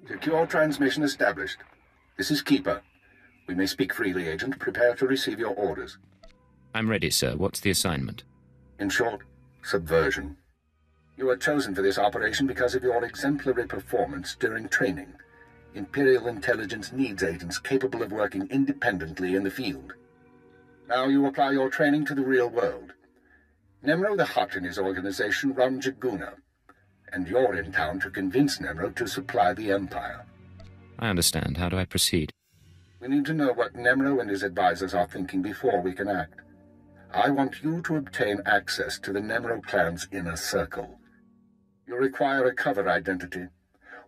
Secure transmission established. This is Keeper. We may speak freely, Agent. Prepare to receive your orders. I'm ready, sir. What's the assignment? In short, subversion. You were chosen for this operation because of your exemplary performance during training. Imperial intelligence needs agents capable of working independently in the field. Now you apply your training to the real world. Nemro the Hutt and his organization run Jaguna, and you're in town to convince Nemro to supply the Empire. I understand. How do I proceed? We need to know what Nemro and his advisors are thinking before we can act. I want you to obtain access to the Nemro clan's inner circle. You require a cover identity.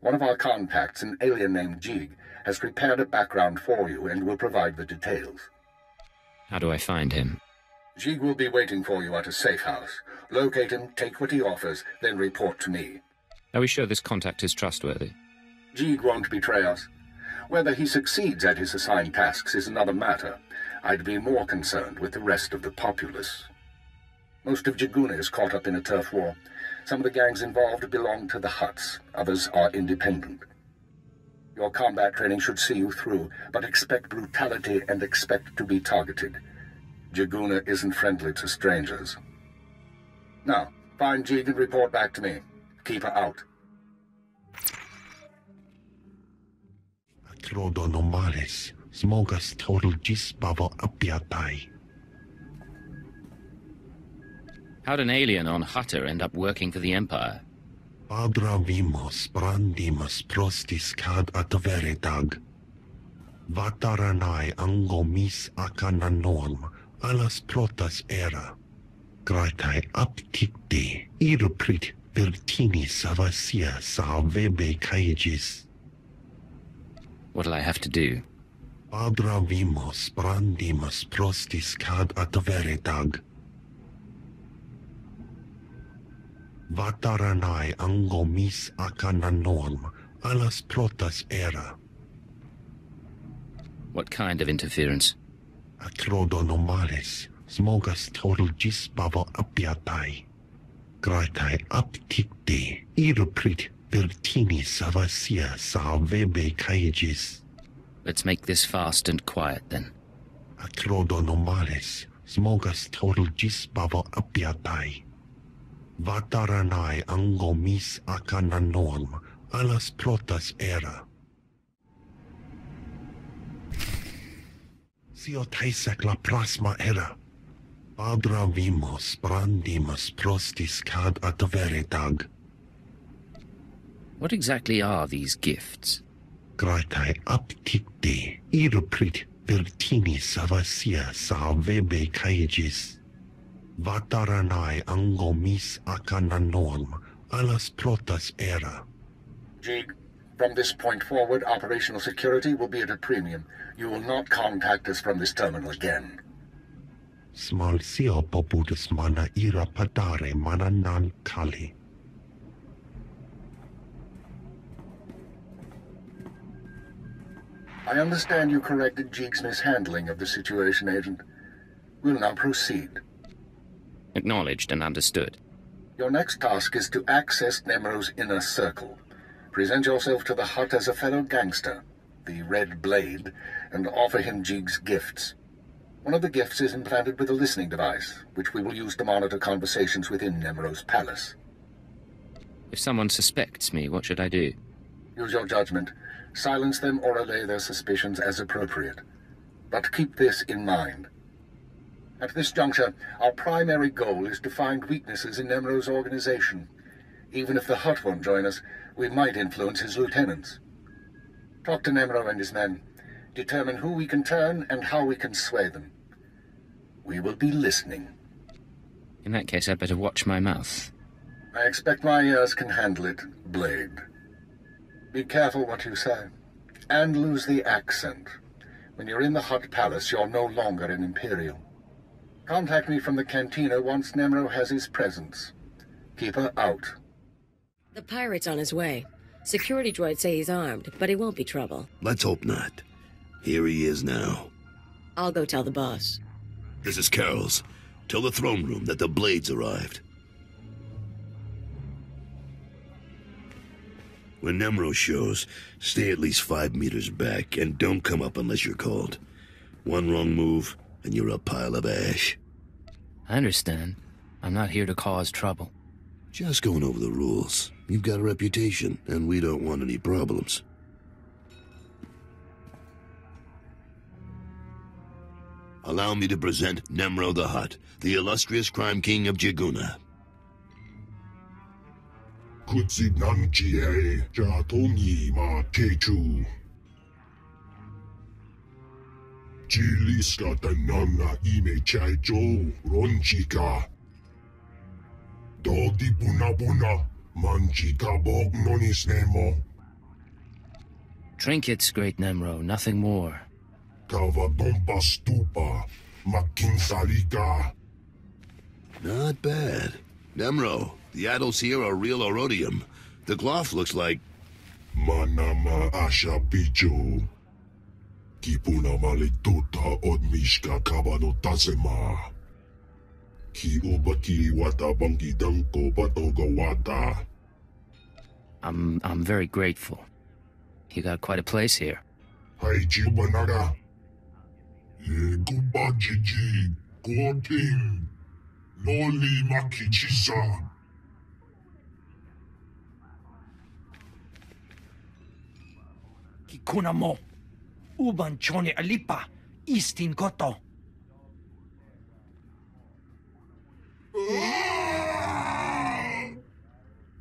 One of our contacts, an alien named Jig, has prepared a background for you and will provide the details. How do I find him? Jig will be waiting for you at a safe house. Locate him, take what he offers, then report to me. Are we sure this contact is trustworthy? Jig won't betray us. Whether he succeeds at his assigned tasks is another matter. I'd be more concerned with the rest of the populace. Most of Jaguna is caught up in a turf war. Some of the gangs involved belong to the Hutts. Others are independent. Your combat training should see you through, but expect brutality and expect to be targeted. Jaguna isn't friendly to strangers. Now, find Jig and report back to me. Keep her out. Acrodonomales, smogas total gisbavo apiatai. How'd an alien on Hutta end up working for the Empire? Padravimos brandimus prostis cad atveretag. Vataranai angomis akananorm, alas protas era. Gratai apticte, irprit vertini savasia savebe caegis. What'll I have to do? Padravimos brandimus prostis cad atveretag. Vataranai angomis akananorm, alas protas era. What kind of interference? Acrodonomales, smogas total gisbavo apiatai. Gratai apticte, irprit vertini savasia savebe caegis. Let's make this fast and quiet, then. Acrodonomales, smogas total gisbavo apiatai. Vataranai angomis akananorm, alas protas era. Siotaisek la prasma era. Padravimos brandimus prostis cad atveretag. What exactly are these gifts? Gratai apticte, irprit vertini savasia savebe caegis. Vataranai angomis akananorm, alas protas era. Jig, from this point forward, operational security will be at a premium. You will not contact us from this terminal again. Small sio popudus mana ira padare mana nan kali. I understand you corrected Jig's mishandling of the situation, Agent. We'll now proceed. Acknowledged and understood. Your next task is to access Nemro's inner circle. Present yourself to the Hutt as a fellow gangster, the Red Blade, and offer him Jig's gifts. One of the gifts is implanted with a listening device, which we will use to monitor conversations within Nemro's palace. If someone suspects me, what should I do? Use your judgment. Silence them or allay their suspicions as appropriate. But keep this in mind. At this juncture, our primary goal is to find weaknesses in Nemro's organization. Even if the Hutt won't join us, we might influence his lieutenants. Talk to Nemro and his men. determine who we can turn and how we can sway them. We will be listening. In that case, I'd better watch my mouth. I expect my ears can handle it, Blade. Be careful what you say, and lose the accent. When you're in the Hutt Palace, you're no longer an Imperial. Contact me from the cantina once Nemro has his presence. Keep her out. The pirate's on his way. Security droids say he's armed, but he won't be trouble. Let's hope not. Here he is now. I'll go tell the boss. This is Carol's. Tell the throne room that the Blades arrived. When Nemro shows, stay at least 5 meters back and don't come up unless you're called. One wrong move, and you're a pile of ash. I understand. I'm not here to cause trouble. Just going over the rules. You've got a reputation, and we don't want any problems. Allow me to present Nemro the Hutt, the illustrious crime king of Jiguna. Kutsinanjie Jatongi Ma Techu. Jiliska Tanana Ime Chaijo Ronchika. Dodi Buna Buna Manchika Bog Nonis Nemo. Trinkets, great Nemro, nothing more. Kavadompa Stupa Makinsalika. Not bad. Nemro, the idols here are real Orodium. The cloth looks like... Manama Asha Picho. Kipuna Malituta Odmishka Kabano Tasema. Ki Ubaki Wata Bangi Danko Batoga Wata. I'm very grateful. You got quite a place here. Haiji Banada. Kuba Jiji. Goting. Noli Makichisa. Kikuna mo. Uban chone alipa. Istin koto.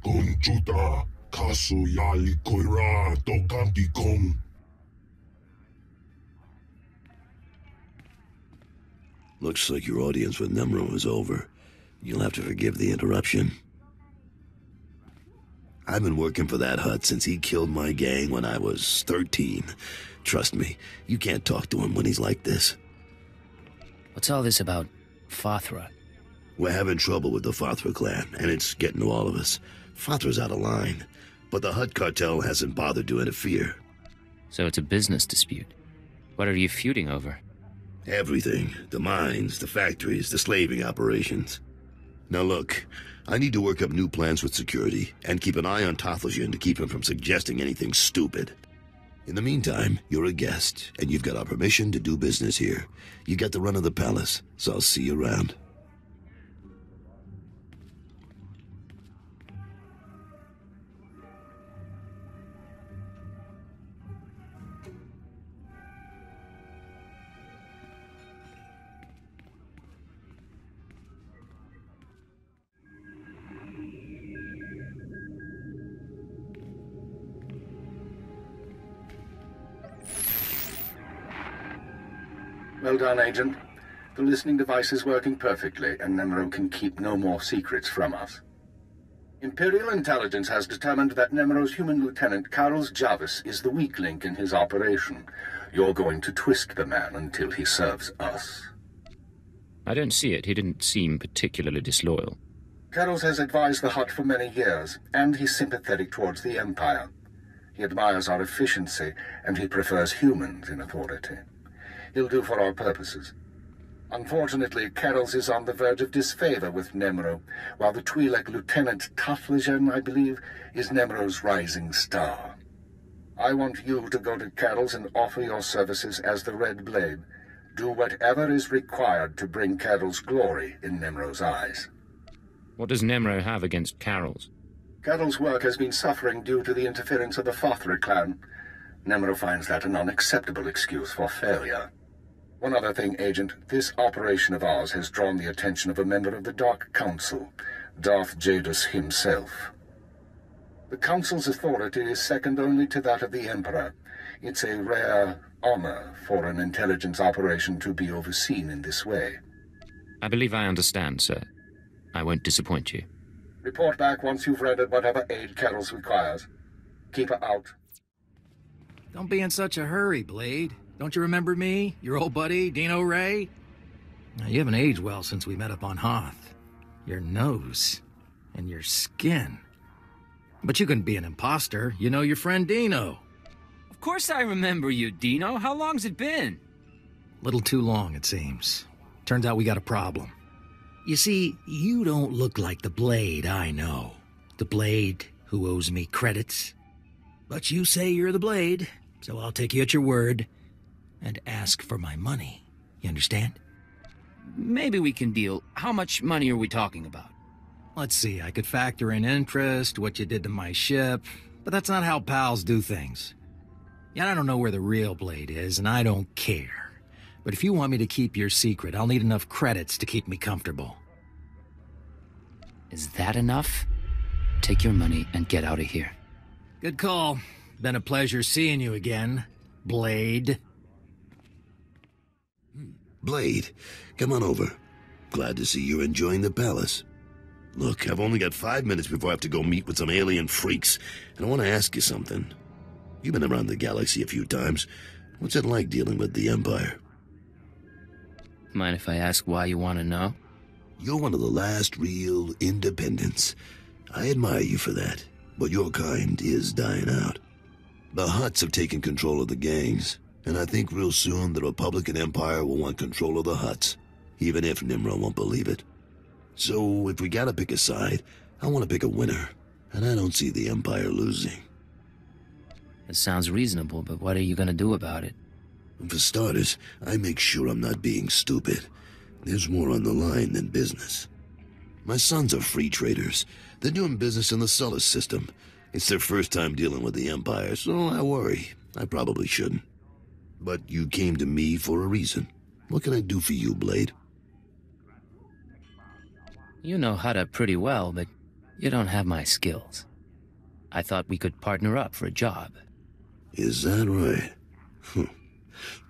Conchuta. Kasu Yali Koira. Tokanti Kong. Looks like your audience with Nemro is over. You'll have to forgive the interruption. I've been working for that Hutt since he killed my gang when I was 13. Trust me, you can't talk to him when he's like this. What's all this about Fathra? We're having trouble with the Fathra clan, and it's getting to all of us. Fathra's out of line, but the Hutt cartel hasn't bothered to interfere. So it's a business dispute. What are you feuding over? Everything. The mines, the factories, the slaving operations. Now look, I need to work up new plans with security, and keep an eye on Tothelshin to keep him from suggesting anything stupid. In the meantime, you're a guest, and you've got our permission to do business here. You got the run of the palace, so I'll see you around. Well done, Agent. The listening device is working perfectly, and Nemro can keep no more secrets from us. Imperial intelligence has determined that Nemro's human lieutenant, Carlos Jarvis, is the weak link in his operation. You're going to twist the man until he serves us. I don't see it. He didn't seem particularly disloyal. Carlos has advised the Hutt for many years, and he's sympathetic towards the Empire. He admires our efficiency, and he prefers humans in authority. He'll do for our purposes. Unfortunately, Carol's is on the verge of disfavor with Nemro, while the Twi'lek Lieutenant Tothelshin, I believe, is Nemro's rising star. I want you to go to Carol's and offer your services as the Red Blade. Do whatever is required to bring Carol's glory in Nemro's eyes. What does Nemro have against Carol's? Carol's work has been suffering due to the interference of the Fathra clan. Nemro finds that an unacceptable excuse for failure. One other thing, Agent. This operation of ours has drawn the attention of a member of the Dark Council, Darth Jadus himself. The Council's authority is second only to that of the Emperor. It's a rare honor for an intelligence operation to be overseen in this way. I believe I understand, sir. I won't disappoint you. Report back once you've rendered whatever aid Kettles requires. Keep her out. Don't be in such a hurry, Blade. Don't you remember me? Your old buddy, Dino Ray? Now, you haven't aged well since we met up on Hoth. Your nose and your skin. But you couldn't be an imposter. You know your friend Dino. Of course I remember you, Dino. How long's it been? Little too long, it seems. Turns out we got a problem. You see, you don't look like the Blade I know. The Blade who owes me credits. But you say you're the Blade, so I'll take you at your word and ask for my money. You understand? Maybe we can deal. How much money are we talking about? Let's see, I could factor in interest, what you did to my ship, but that's not how pals do things. Yeah, I don't know where the real Blade is, and I don't care. But if you want me to keep your secret, I'll need enough credits to keep me comfortable. Is that enough? Take your money and get out of here. Good call. Been a pleasure seeing you again, Blade. Blade, come on over. Glad to see you're enjoying the palace. Look, I've only got 5 minutes before I have to go meet with some alien freaks, and I want to ask you something. You've been around the galaxy a few times. What's it like dealing with the Empire? Mind if I ask why you want to know? You're one of the last real independents. I admire you for that, but your kind is dying out. The Hutts have taken control of the gangs, and I think real soon the Republican Empire will want control of the Hutts, even if Nimro won't believe it. So if we gotta pick a side, I want to pick a winner, and I don't see the Empire losing. It sounds reasonable, but what are you gonna do about it? For starters, I make sure I'm not being stupid. There's more on the line than business. My sons are free traders. They're doing business in the solar system. It's their first time dealing with the Empire, so I worry. I probably shouldn't. But you came to me for a reason. What can I do for you, Blade? You know Hutta pretty well, but you don't have my skills. I thought we could partner up for a job. Is that right?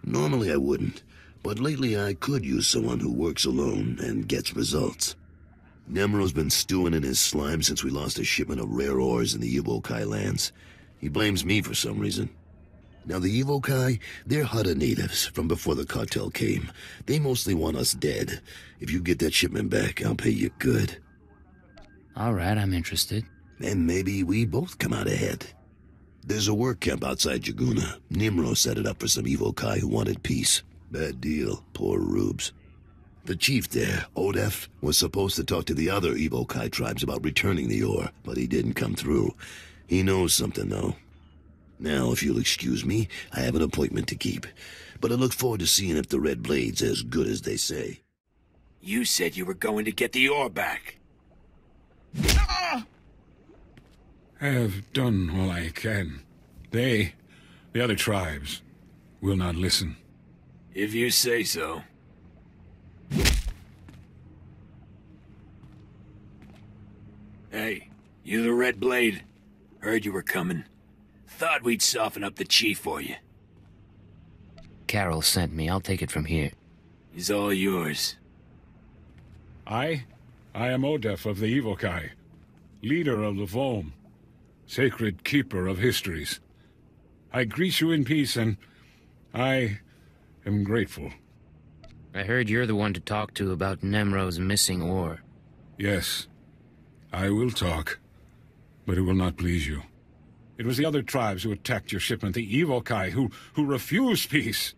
Normally I wouldn't, but lately I could use someone who works alone and gets results. Nemro's been stewing in his slime since we lost a shipment of rare ores in the Evokai lands. He blames me for some reason. Now the Evokai, they're Hutta natives from before the cartel came. They mostly want us dead. If you get that shipment back, I'll pay you good. All right, I'm interested. And maybe we both come out ahead. There's a work camp outside Jaguna. Nimro set it up for some Evokai who wanted peace. Bad deal, poor rubes. The chief there, Odef, was supposed to talk to the other Evokai tribes about returning the ore, but he didn't come through. He knows something, though. Now, if you'll excuse me, I have an appointment to keep. But I look forward to seeing if the Red Blade's as good as they say. You said you were going to get the ore back. I have done all I can. They, the other tribes, will not listen. If you say so. Hey, you the Red Blade? Heard you were coming. Thought we'd soften up the chief for you. Carol sent me. I'll take it from here. He's all yours. I am Odef of the Evokai, leader of the Vom, sacred keeper of histories. I greet you in peace, and I am grateful. I heard you're the one to talk to about Nemro's missing ore. Yes, I will talk, but it will not please you. It was the other tribes who attacked your shipment, the Evokai, who refused peace.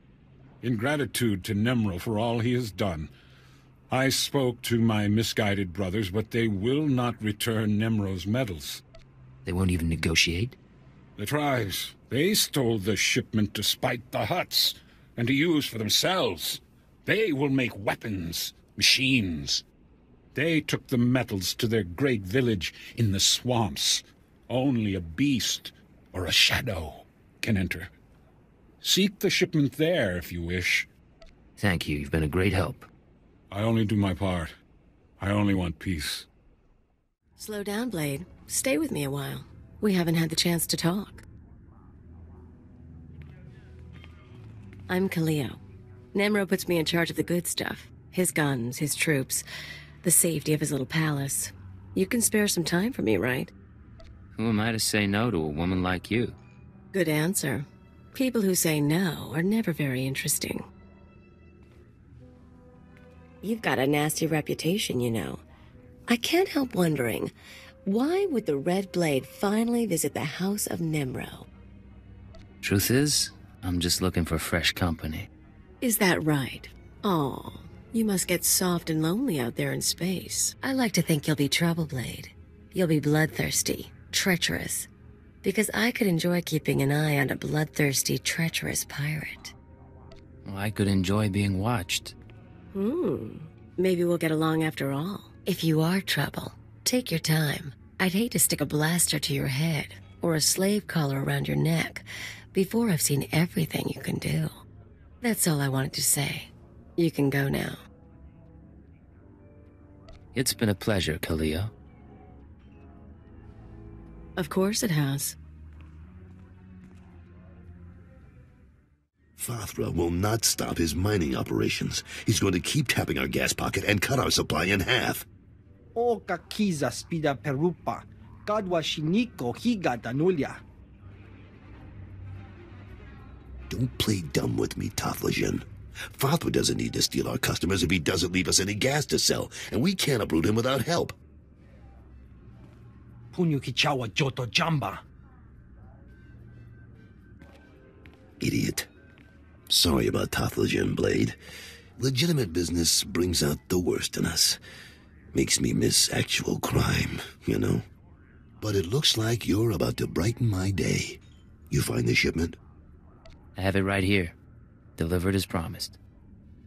In gratitude to Nemro for all he has done, I spoke to my misguided brothers, but they will not return Nemro's medals. They won't even negotiate? The tribes, they stole the shipment to spite the Hutts, and to use for themselves. They will make weapons, machines. They took the metals to their great village in the swamps. Only a beast or a shadow can enter. Seek the shipment there if you wish. Thank you. You've been a great help. I only do my part. I only want peace. Slow down, Blade. Stay with me a while. We haven't had the chance to talk. I'm Kaleo. Nemro puts me in charge of the good stuff. His guns, his troops, the safety of his little palace. You can spare some time for me, right? Who am I to say no to a woman like you? Good answer. People who say no are never very interesting. You've got a nasty reputation, you know. I can't help wondering, why would the Red Blade finally visit the House of Nemro? Truth is, I'm just looking for fresh company. Is that right? Oh, you must get soft and lonely out there in space. I like to think you'll be Troubleblade. You'll be bloodthirsty, treacherous. Because I could enjoy keeping an eye on a bloodthirsty, treacherous pirate. Well, I could enjoy being watched. Maybe we'll get along after all. If you are trouble, take your time. I'd hate to stick a blaster to your head or a slave collar around your neck before I've seen everything you can do. That's all I wanted to say. You can go now. It's been a pleasure, Kaleo. Of course it has. Fathra will not stop his mining operations. He's going to keep tapping our gas pocket and cut our supply in half. O kakiza spida perupa, kadwa shiniko higa danulia. Don't play dumb with me, Taflajan. Fathra doesn't need to steal our customers if he doesn't leave us any gas to sell, and we can't uproot him without help. Punyu kichawa joto jamba. Idiot. Sorry about Taflajan, Blade. Legitimate business brings out the worst in us. Makes me miss actual crime, you know? But it looks like you're about to brighten my day. You find the shipment? I have it right here. Delivered as promised.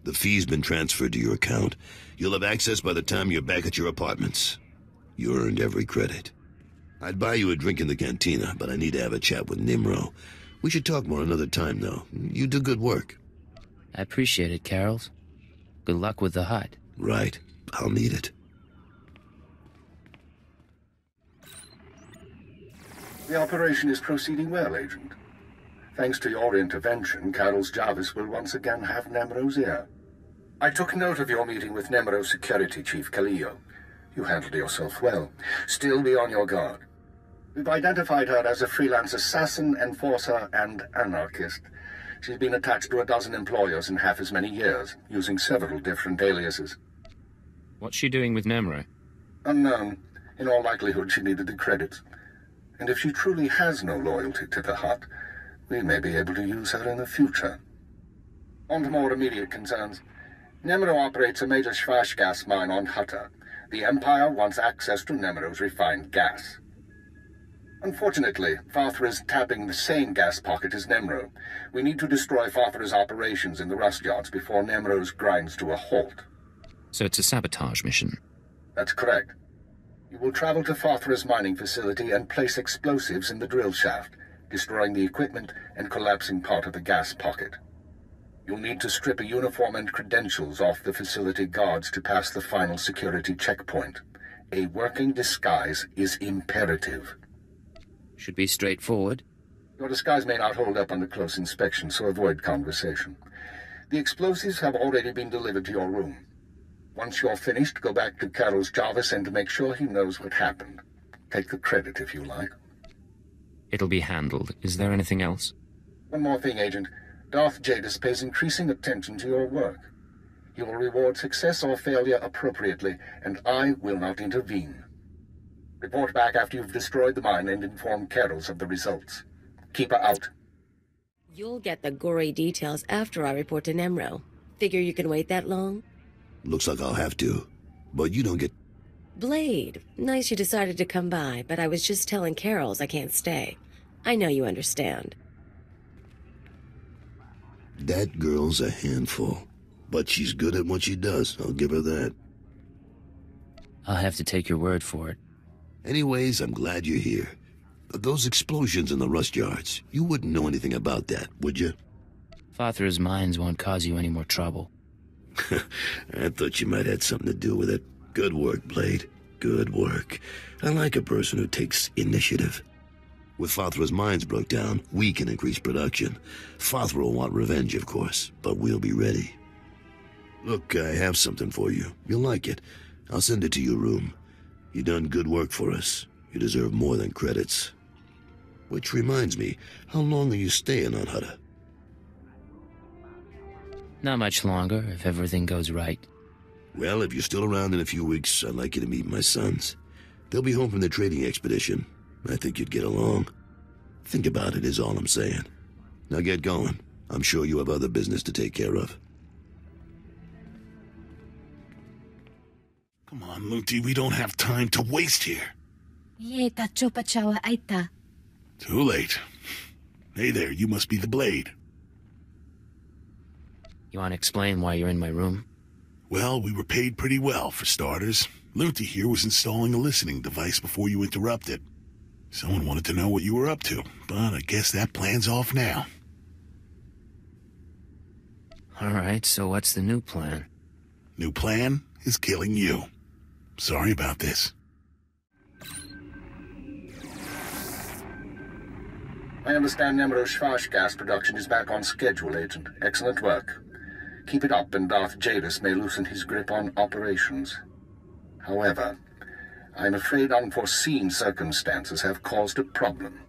The fee's been transferred to your account. You'll have access by the time you're back at your apartments. You earned every credit. I'd buy you a drink in the cantina, but I need to have a chat with Nimro. We should talk more another time, though. You do good work. I appreciate it, Carols. Good luck with the hut. Right. I'll need it. The operation is proceeding well, Agent. Thanks to your intervention, Carol's Jarvis will once again have Nemro's ear. I took note of your meeting with Nemro's security chief, Kaleo. You handled yourself well. Still be on your guard. We've identified her as a freelance assassin, enforcer, and anarchist. She's been attached to a dozen employers in half as many years, using several different aliases. What's she doing with Nemro? Unknown. In all likelihood, she needed the credits. And if she truly has no loyalty to the Hut, we may be able to use her in the future. On to more immediate concerns. Nemro operates a major Schwarzgas gas mine on Hutta. The Empire wants access to Nemro's refined gas. Unfortunately, Fathra is tapping the same gas pocket as Nemro. We need to destroy Fathra's operations in the rust yards before Nemro's grinds to a halt. So it's a sabotage mission? That's correct. You will travel to Fathra's mining facility and place explosives in the drill shaft, destroying the equipment and collapsing part of the gas pocket. You'll need to strip a uniform and credentials off the facility guards to pass the final security checkpoint. A working disguise is imperative. Should be straightforward. Your disguise may not hold up under close inspection, so avoid conversation. The explosives have already been delivered to your room. Once you're finished, go back to Carol's Jarvis and make sure he knows what happened. Take the credit if you like. It'll be handled. Is there anything else? One more thing, Agent. Darth Jadis pays increasing attention to your work. He will reward success or failure appropriately, and I will not intervene. Report back after you've destroyed the mine and inform Carols of the results. Keep her out. You'll get the gory details after I report to Nemro. Figure you can wait that long? Looks like I'll have to. But you don't get... Blade, nice you decided to come by, but I was just telling Carols I can't stay. I know you understand. That girl's a handful. But she's good at what she does, I'll give her that. I'll have to take your word for it. Anyways, I'm glad you're here. Those explosions in the rust yards, you wouldn't know anything about that, would you? Fathra's mines won't cause you any more trouble. I thought you might have something to do with it. Good work, Blade. Good work. I like a person who takes initiative. With Fathra's mines broke down, we can increase production. Fathra will want revenge, of course, but we'll be ready. Look, I have something for you. You'll like it. I'll send it to your room. You done good work for us. You deserve more than credits. Which reminds me, how long are you staying on Hutta? Not much longer, if everything goes right. Well, if you're still around in a few weeks, I'd like you to meet my sons. They'll be home from their trading expedition. I think you'd get along. Think about it is all I'm saying. Now get going. I'm sure you have other business to take care of. Come on, Luti, we don't have time to waste here. Too late. Hey there, you must be the Blade. You want to explain why you're in my room? Well, we were paid pretty well, for starters. Luti here was installing a listening device before you interrupted. Someone wanted to know what you were up to, but I guess that plan's off now. Alright, so what's the new plan? New plan is killing you. Sorry about this. I understand Nemro Shvash gas production is back on schedule, Agent. Excellent work. Keep it up and Darth Jadis may loosen his grip on operations. However, I'm afraid unforeseen circumstances have caused a problem.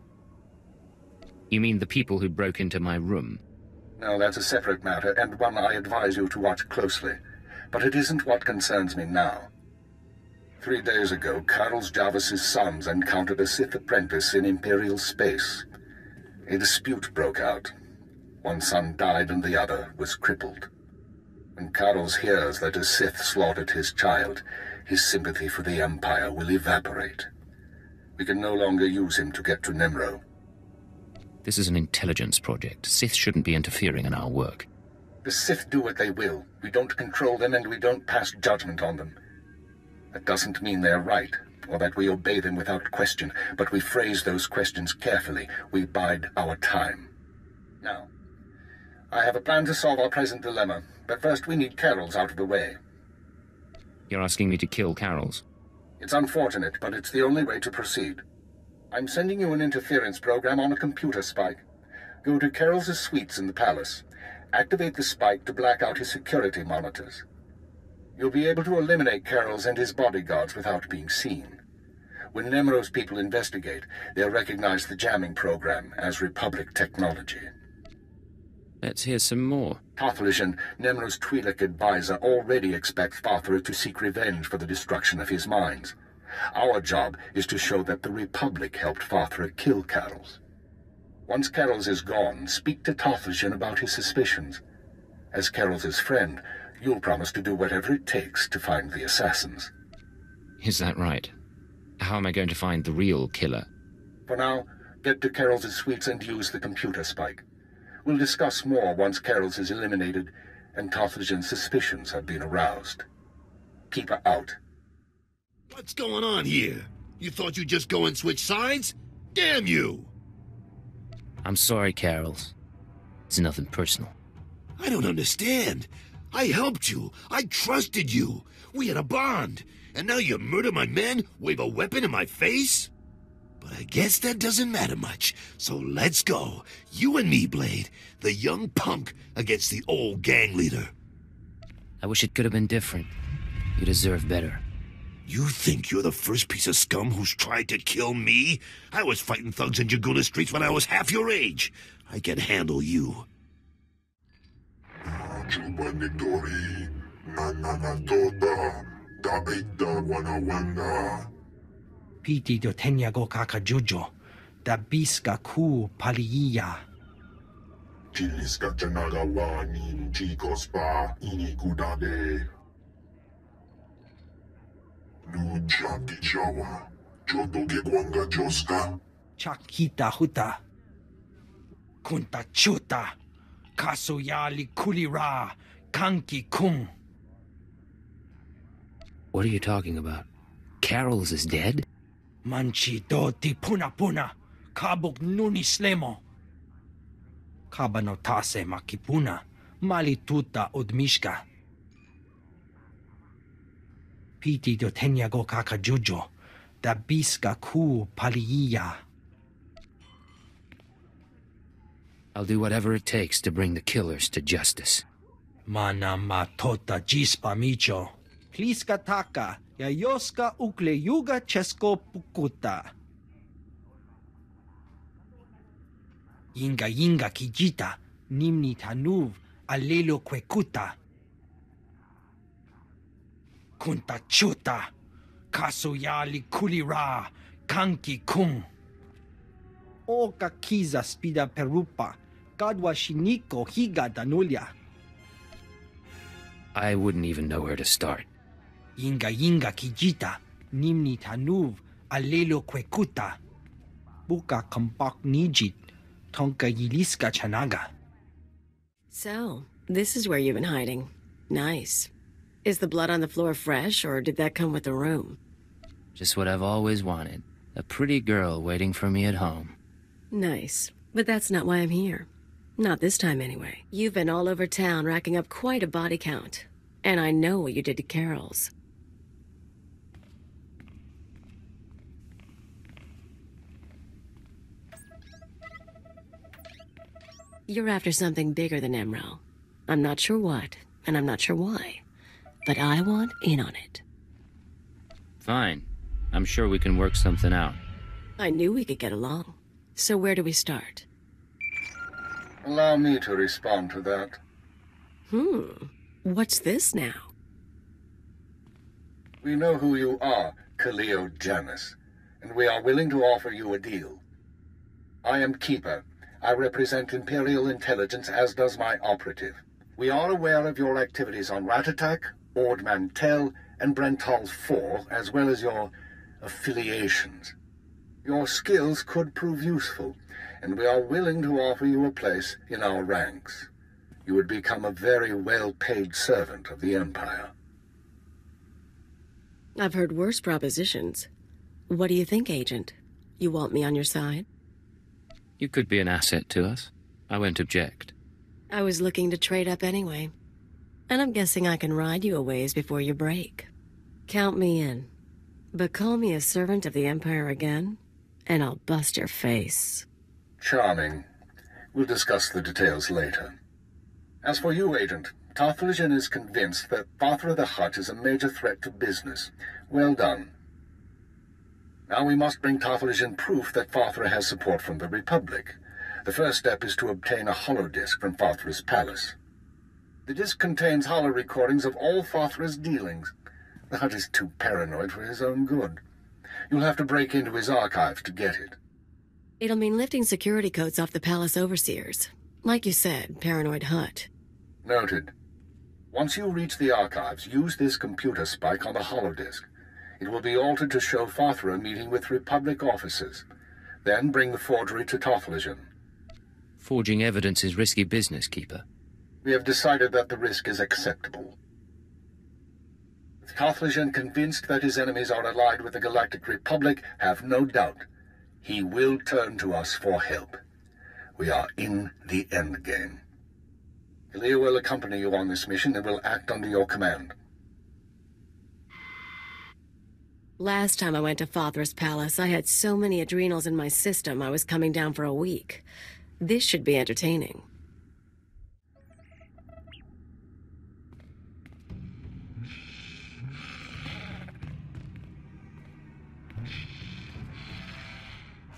You mean the people who broke into my room? No, that's a separate matter, and one I advise you to watch closely. But it isn't what concerns me now. 3 days ago, Carlos Jarvis's sons encountered a Sith apprentice in Imperial space. A dispute broke out. One son died and the other was crippled. When Carlos hears that a Sith slaughtered his child, his sympathy for the Empire will evaporate. We can no longer use him to get to Nemro. This is an intelligence project. Sith shouldn't be interfering in our work. The Sith do what they will. We don't control them and we don't pass judgment on them. That doesn't mean they're right, or that we obey them without question, but we phrase those questions carefully. We bide our time. Now, I have a plan to solve our present dilemma, but first we need Carol's out of the way. You're asking me to kill Carol's? It's unfortunate, but it's the only way to proceed. I'm sending you an interference program on a computer spike. Go to Carol's suites in the palace. Activate the spike to black out his security monitors. You'll be able to eliminate Carol's and his bodyguards without being seen. When Nemro's people investigate, they'll recognize the jamming program as Republic technology. Let's hear some more. Tothlishan, Nemro's Twi'lek advisor, already expects Fathra to seek revenge for the destruction of his mines. Our job is to show that the Republic helped Fathra kill Carol's. Once Carol's is gone, speak to Tothlishan about his suspicions. As Carol's friend, you'll promise to do whatever it takes to find the assassins. Is that right? How am I going to find the real killer? For now, get to Carol's suites and use the computer spike. We'll discuss more once Carol's is eliminated and Tothlishan's suspicions have been aroused. Keep her out. What's going on here? You thought you'd just go and switch sides? Damn you! I'm sorry, Carol's. It's nothing personal. I don't understand. I helped you. I trusted you. We had a bond. And now you murder my men, wave a weapon in my face? But I guess that doesn't matter much. So let's go. You and me, Blade. The young punk against the old gang leader. I wish it could have been different. You deserve better. You think you're the first piece of scum who's tried to kill me? I was fighting thugs in Jaguna streets when I was half your age. I can handle you. Piti do tenyago kakajujo, da biska ku paliya. Chiliska chanagawa ni chicos pa inikudade. Lucha kichawa, choto ke kwanga joska. Chakita Hutta. Kunta chuta. Kasuyali kulira. Kanki kung. What are you talking about? Carol's is dead? Manchi doti puna puna. Kabuk nuni slemo. Kabanotase makipuna. Malituta odmishka. Piti do tenyago kakajujo. Da biska ku paliya. I'll do whatever it takes to bring the killers to justice. Mana matota jispa micho. Pliska taka, yayoska ukle yuga chesko pukuta. Yinga kijita, nimni tanuv, alelo kwekuta. Kunta chuta, kasoyali kulira, kanki kung. Oka kiza spida perupa, kadwa shiniko higa danulia. I wouldn't even know where to start. Yinga kijita, nimni tanuv, alelo kwekuta. Buka kampak nijit, tonka yiliska chanaga. So, this is where you've been hiding. Nice. Is the blood on the floor fresh, or did that come with the room? Just what I've always wanted. A pretty girl waiting for me at home. Nice. But that's not why I'm here. Not this time, anyway. You've been all over town racking up quite a body count. And I know what you did to Carol's. You're after something bigger than Emerald. I'm not sure what, and I'm not sure why. But I want in on it. Fine. I'm sure we can work something out. I knew we could get along. So where do we start? Allow me to respond to that. What's this now? We know who you are, Khalil Janus, and we are willing to offer you a deal. I am Keeper. I represent Imperial intelligence, as does my operative. We are aware of your activities on Ratatak, Ord Mantell, and Brental 4, as well as your affiliations. Your skills could prove useful, and we are willing to offer you a place in our ranks. You would become a very well-paid servant of the Empire. I've heard worse propositions. What do you think, Agent? You want me on your side? You could be an asset to us. I won't object. I was looking to trade up anyway. And I'm guessing I can ride you a ways before you break. Count me in. But call me a servant of the Empire again, and I'll bust your face. Charming. We'll discuss the details later. As for you, Agent, Tarthalion is convinced that Father the Hutt is a major threat to business. Well done. Now we must bring Tarthalion proof that Father has support from the Republic. The first step is to obtain a holodisc from Father's palace. The disc contains holo recordings of all Father's dealings. The Hutt is too paranoid for his own good. You'll have to break into his archives to get it. It'll mean lifting security codes off the palace overseers. Like you said, paranoid Hutt. Noted. Once you reach the archives, use this computer spike on the holodisc. It will be altered to show Father meeting with Republic officers. Then bring the forgery to Tarthalion. Forging evidence is risky business, Keeper. We have decided that the risk is acceptable. With Tarthalion convinced that his enemies are allied with the Galactic Republic, have no doubt. He will turn to us for help. We are in the endgame. Ilya will accompany you on this mission and will act under your command. Last time I went to Father's palace, I had so many adrenals in my system I was coming down for a week. This should be entertaining.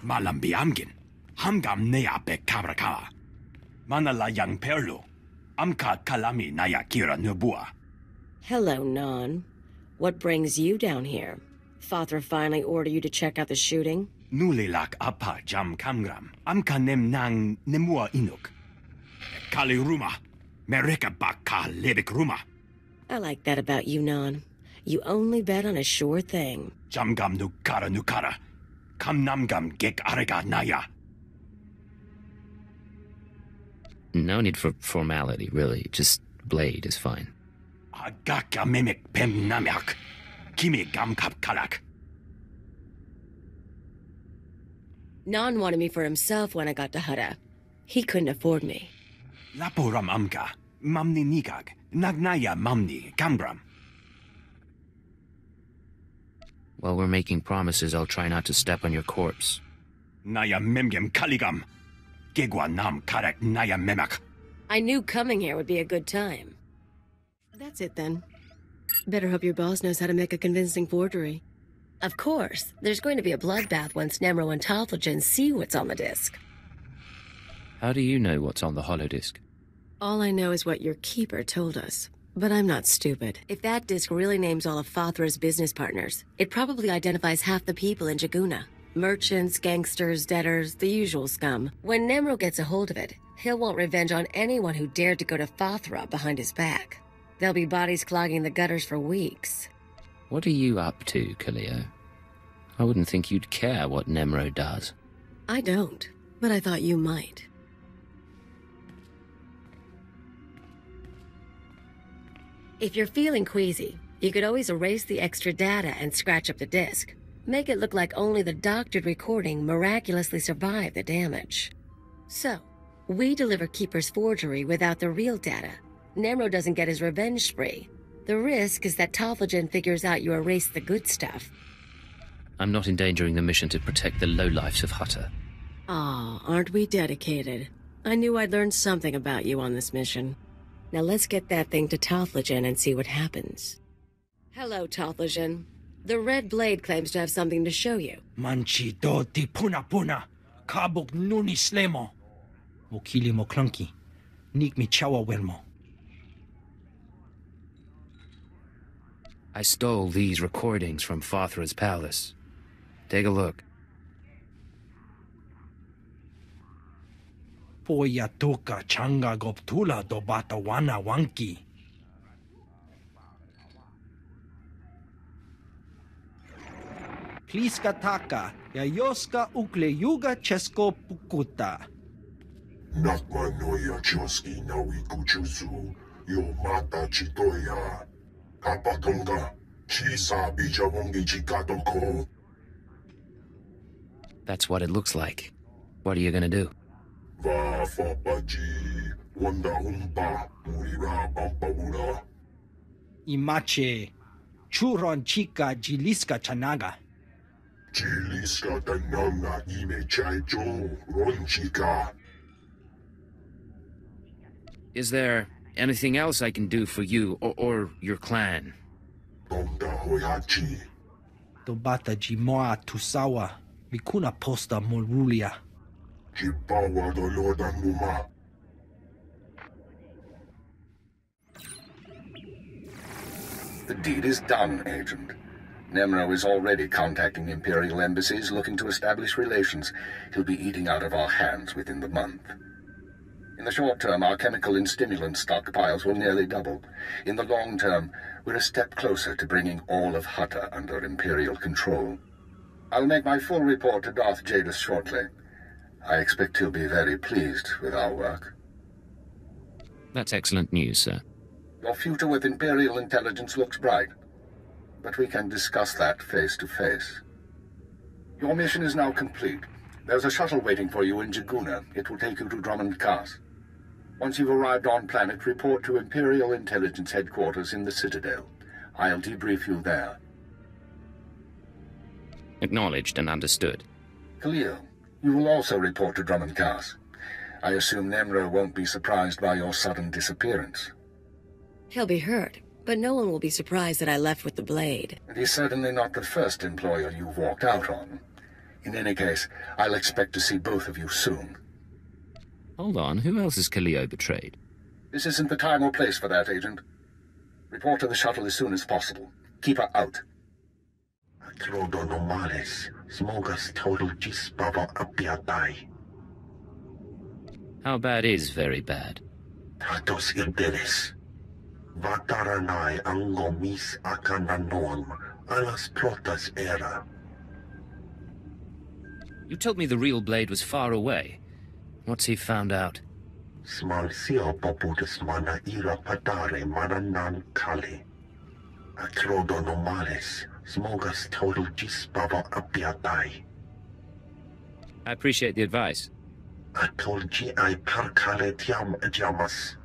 Malambiamgin, hamgam nea be kabrakawa. Manala yang perlo, amka kalami naya kira nubua. Hello, Non. What brings you down here? Father finally ordered you to check out the shooting? Nulilak apa jam kamgram, amka nem nang nemua inuk. Kali ruma, mereka baka lebek ruma. I like that about you, Non. You only bet on a sure thing. Jamgam nukara. Kam namgam gek arega naya. No need for formality, really. Just Blade is fine. Agaka memek pem namyak. Kimi gamkap kalak. Non wanted me for himself when I got to Hutta. He couldn't afford me. Laporam amka, mamni nigag, nagnaya mamni, kambram. While we're making promises, I'll try not to step on your corpse. Naya memgem kaligam. gegwa nam karak naya memak. I knew coming here would be a good time. That's it then. Better hope your boss knows how to make a convincing forgery. Of course, there's going to be a bloodbath once Nemro and Tothlogen see what's on the disc. How do you know what's on the holodisc? All I know is what your keeper told us. But I'm not stupid. If that disc really names all of Fothra's business partners, it probably identifies half the people in Jaguna. Merchants, gangsters, debtors, the usual scum. When Nemro gets a hold of it, he'll want revenge on anyone who dared to go to Fothra behind his back. There'll be bodies clogging the gutters for weeks. What are you up to, Kaleo? I wouldn't think you'd care what Nemro does. I don't, but I thought you might. If you're feeling queasy, you could always erase the extra data and scratch up the disk. Make it look like only the doctored recording miraculously survived the damage. So, we deliver Keeper's forgery without the real data. Nemro doesn't get his revenge spree. The risk is that Tothlogen figures out you erased the good stuff. I'm not endangering the mission to protect the lowlifes of Hutta. Aw, aren't we dedicated? I knew I'd learn something about you on this mission. Now let's get that thing to Tothlogen and see what happens. Hello, Tothlogen. The Red Blade claims to have something to show you. Manchi do ti puna puna, kabuk nuni slemo. Mokili mo clunky, nik mi chawa welmo. I stole these recordings from Fothra's palace. Take a look. Poya tuka changa goptula do bata wana wanki. Pliska taka, yayoska ukle yuga chesko pukuta. Nakma noya choski nawi kuchuzu, yo mata chitoya. Kapatonga, chisa bijawongi chikatoko. That's what it looks like. What are you gonna do? Va fapaji, wanda umpa, murira bampabura. Imache, churon chica jiliska chanaga. Jiliska tananga ime chaicho, ronchika. Is there anything else I can do for you or your clan? Tonda hoyachi. Dobata jimoa tusawa, mikuna posta morulia. Jipawa doloda muma. The deed is done, Agent. Nemro is already contacting Imperial embassies looking to establish relations. He'll be eating out of our hands within the month. In the short term, our chemical and stimulant stockpiles will nearly double. In the long term, we're a step closer to bringing all of Hutta under Imperial control. I'll make my full report to Darth Jadis shortly. I expect he'll be very pleased with our work. That's excellent news, sir. Your future with Imperial intelligence looks bright, but we can discuss that face to face. Your mission is now complete. There's a shuttle waiting for you in Jaguna. It will take you to Drummond Cast. Once you've arrived on planet, report to Imperial Intelligence Headquarters in the Citadel. I'll debrief you there. Acknowledged and understood. Khalil, you will also report to Drummond Cast. I assume Nemro won't be surprised by your sudden disappearance. He'll be hurt, but no one will be surprised that I left with the blade. And he's certainly not the first employer you've walked out on. In any case, I'll expect to see both of you soon. Hold on, who else has Kaleo betrayed? This isn't the time or place for that, Agent. Report to the shuttle as soon as possible. Keep her out. Atrodo normales, smogas total gisbaba apiatai. How bad is very bad? Tatos irdeles. Vataranai angomis akananorm, alas plotas era. You told me the real blade was far away. What's he found out? Smal sio poputus mana ira padare mananan kale. Atrodo normales, smogas total gisbaba apiatai. I appreciate the advice. Atolgi ai parkale tiam jamas.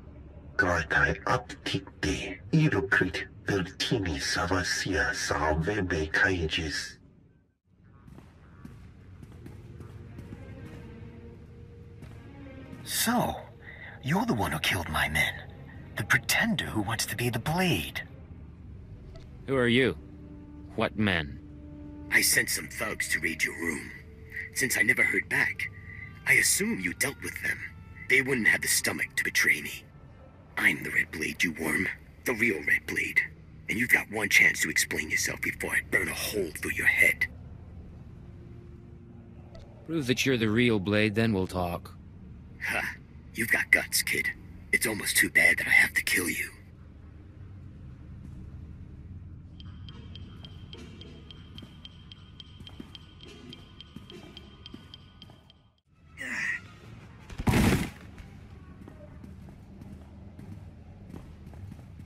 Graitai aptikte, irukrit vertini savasia sa vebe kaijis. So, you're the one who killed my men. The pretender who wants to be the Blade. Who are you? What men? I sent some thugs to raid your room. Since I never heard back, I assume you dealt with them. They wouldn't have the stomach to betray me. I'm the Red Blade, you worm. The real Red Blade. And you've got one chance to explain yourself before I burn a hole through your head. Prove that you're the real Blade, then we'll talk. Ha! You've got guts, kid. It's almost too bad that I have to kill you.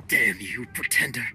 Damn you, pretender.